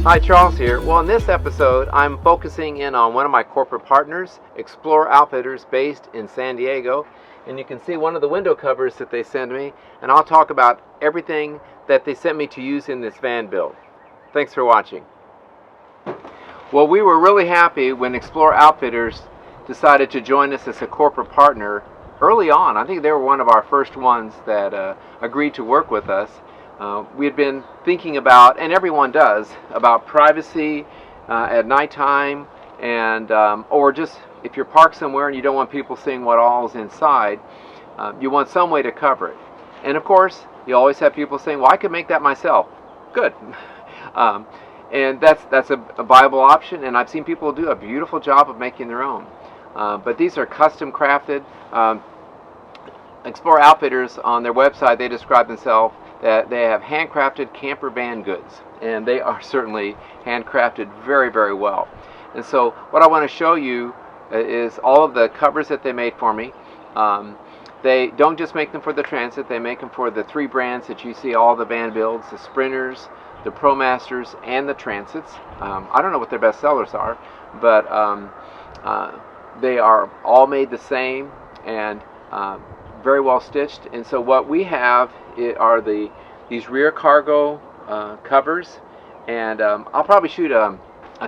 Hi, Charles here. Well, in this episode, I'm focusing in on one of my corporate partners, XPLR Outfitters, based in San Diego. And you can see one of the window covers that they send me, and I'll talk about everything that they sent me to use in this van build. Thanks for watching. Well, we were really happy when XPLR Outfitters decided to join us as a corporate partner early on. I think they were one of our first ones that agreed to work with us. We had been thinking about, and everyone does, about privacy at nighttime, and or just if you're parked somewhere and you don't want people seeing what all is inside, you want some way to cover it. And of course, you always have people saying, well, I could make that myself. Good. And that's a viable option, and I've seen people do a beautiful job of making their own. But these are custom crafted. XPLR Outfitters, on their website, they describe themselves that they have handcrafted camper van goods, and they are certainly handcrafted very, very well. And so what I want to show you is all of the covers that they made for me. They don't just make them for the Transit, they make them for the three brands that you see all the van builds: the Sprinters, the ProMasters, and the Transits. I don't know what their best sellers are, but they are all made the same and very well stitched. And so what we have are these rear cargo covers, and I'll probably shoot a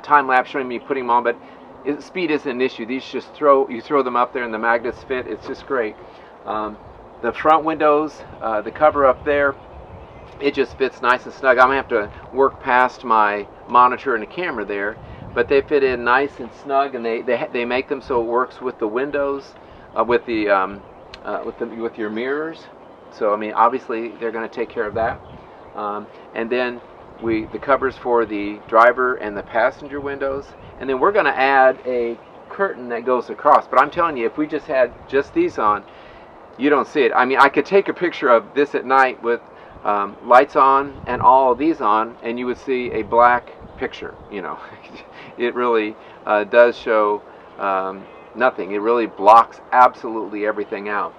time lapse showing me putting them on, but speed isn't an issue. These just you throw them up there and the magnets fit. It's just great. The front windows, the cover up there, it just fits nice and snug. I'm gonna have to work past my monitor and the camera there, but they fit in nice and snug, and they make them so it works with the windows, with your mirrors. So I mean, obviously they're going to take care of that. And then the covers for the driver and the passenger windows, and then we're going to add a curtain that goes across. But I'm telling you, if we just had just these on, you don't see it. I mean, I could take a picture of this at night with lights on and all of these on, and you would see a black picture. You know, it really does show nothing. It really blocks absolutely everything out.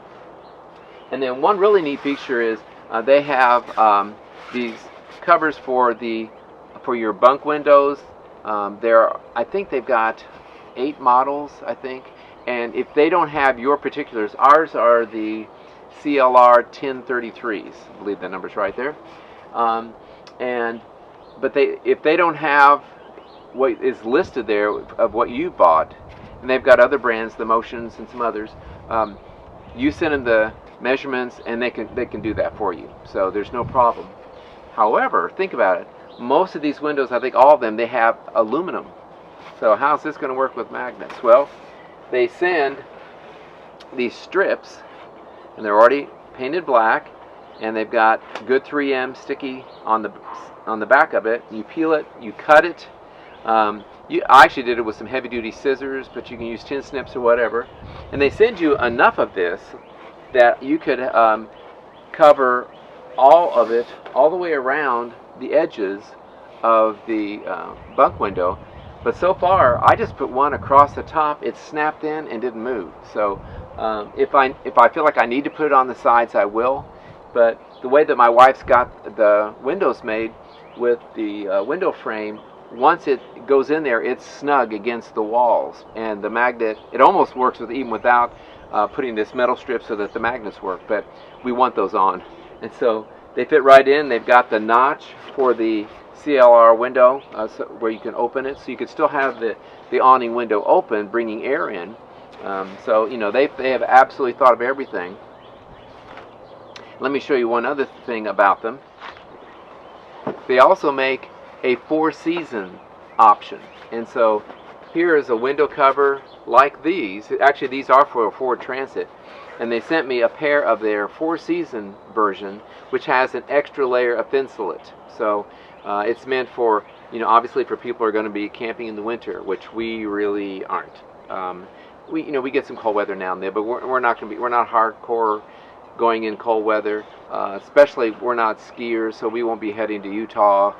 And then one really neat feature is they have these covers for your bunk windows. I think they've got 8 models, I think. And if they don't have your particulars, ours are the CLR 1033s. I believe that number's right there. But if they don't have what is listed there of what you bought, and they've got other brands, the Motions and some others, you send them the measurements and they can do that for you, so there's no problem. However, think about it, most of these windows, I think all of them, they have aluminum. So how's this going to work with magnets? Well, they send these strips, and they're already painted black, and they've got good 3M sticky on the back of it. You peel it, you cut it. I actually did it with some heavy-duty scissors, but you can use tin snips or whatever. And they send you enough of this that you could cover all of it all the way around the edges of the bunk window. But so far, I just put one across the top. It snapped in and didn't move. So if I feel like I need to put it on the sides, I will. But the way that my wife's got the windows made with the window frame, once it goes in there, it's snug against the walls, and the magnet, it almost works even without putting this metal strip so that the magnets work, but we want those on. And so they fit right in. They've got the notch for the CLR window where you can open it, so you could still have the awning window open, bringing air in. So you know, they have absolutely thought of everything. Let me show you one other thing about them. They also make a 4-season option, and so here is a window cover like these. Actually, these are for a Ford Transit, and they sent me a pair of their 4-season version, which has an extra layer of thinsulate. So it's meant for, you know, obviously for people who are going to be camping in the winter, which we really aren't. We get some cold weather now and then, but we're not hardcore going in cold weather. Especially we're not skiers, so we won't be heading to Utah,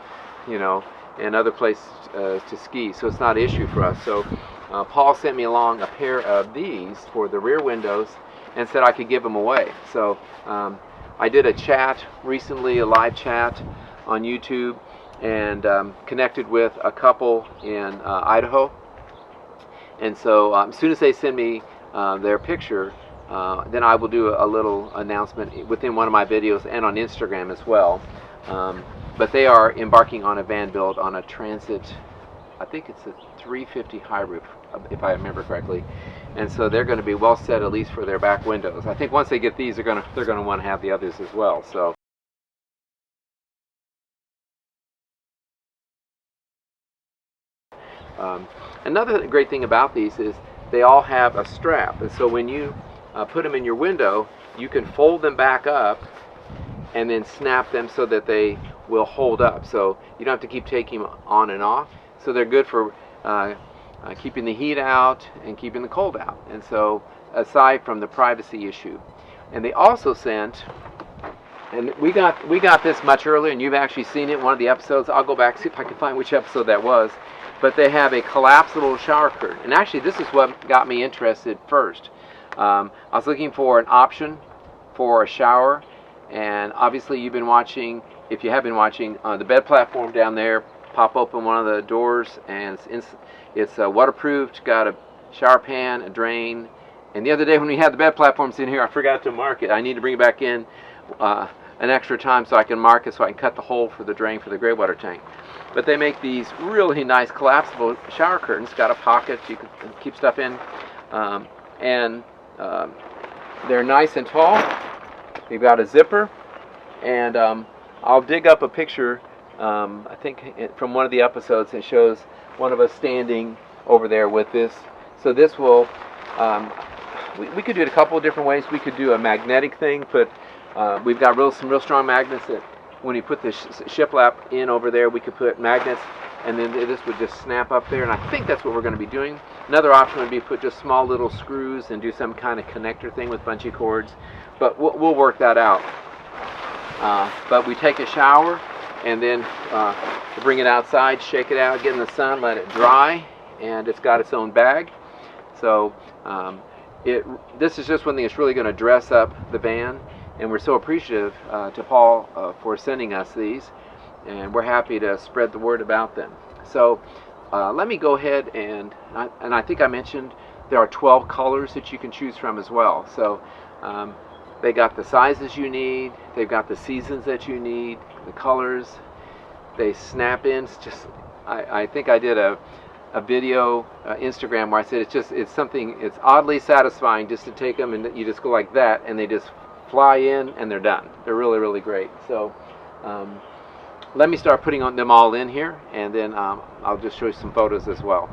you know, and other places to ski, so it's not an issue for us. So Paul sent me along a pair of these for the rear windows and said I could give them away. So I did a chat recently, a live chat on YouTube, and connected with a couple in Idaho. And so as soon as they send me their picture, then I will do a little announcement within one of my videos and on Instagram as well. But they are embarking on a van build on a Transit, I think it's a 350 high roof, if I remember correctly. And so they're going to be well set, at least for their back windows. I think once they get these, they're going to want to have the others as well. So. Another great thing about these is they all have a strap, and so when you put them in your window, you can fold them back up and then snap them so that they will hold up. So you don't have to keep taking them on and off. So they're good for keeping the heat out and keeping the cold out. And so aside from the privacy issue, and they also sent, and we got this much earlier, and you've actually seen it in one of the episodes. I'll go back see if I can find which episode that was. But they have a collapsible shower curtain. And actually, this is what got me interested first. I was looking for an option for a shower. And obviously, you've been watching, if you have been watching, the bed platform down there, pop open one of the doors, and it's waterproofed, got a shower pan, a drain. And the other day when we had the bed platforms in here, I forgot to mark it. I need to bring it back in an extra time so I can mark it, so I can cut the hole for the drain for the gray water tank. But they make these really nice collapsible shower curtains. Got a pocket you can keep stuff in, and they're nice and tall. They've got a zipper, and I'll dig up a picture. I think from one of the episodes, it shows one of us standing over there with this. So this will, we could do it a couple of different ways. We could do a magnetic thing, but we've got some real strong magnets that when you put the shiplap in over there, we could put magnets, and then this would just snap up there, and I think that's what we're going to be doing. Another option would be put just small little screws and do some kind of connector thing with bungee cords, but we'll work that out. But we take a shower, and then bring it outside, shake it out, get in the sun, let it dry, and it's got its own bag. So this is just one thing that's really going to dress up the van. And we're so appreciative to Paul for sending us these, and we're happy to spread the word about them. So let me go ahead and I think I mentioned there are 12 colors that you can choose from as well. So they got the sizes you need, they've got the seasons that you need, the colors, they snap in. Just I think I did a video Instagram where I said it's oddly satisfying just to take them and you just go like that, and they just fly in and they're done. They're really, really great. So let me start putting them all in here, and then I'll just show you some photos as well.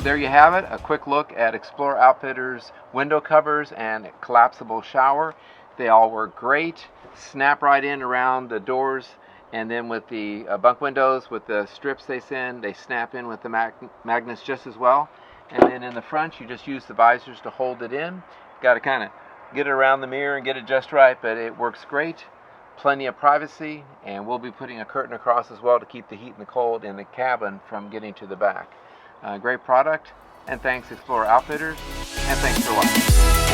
There you have it, a quick look at XPLR Outfitter's window covers and collapsible shower. They all work great, snap right in around the doors, and then with the bunk windows, with the strips they send, they snap in with the magnets just as well. And then in the front, you just use the visors to hold it in. Got to kind of get it around the mirror and get it just right, but it works great. Plenty of privacy, and we'll be putting a curtain across as well to keep the heat and the cold in the cabin from getting to the back. Great product, and thanks XPLR Outfitters, and thanks for watching.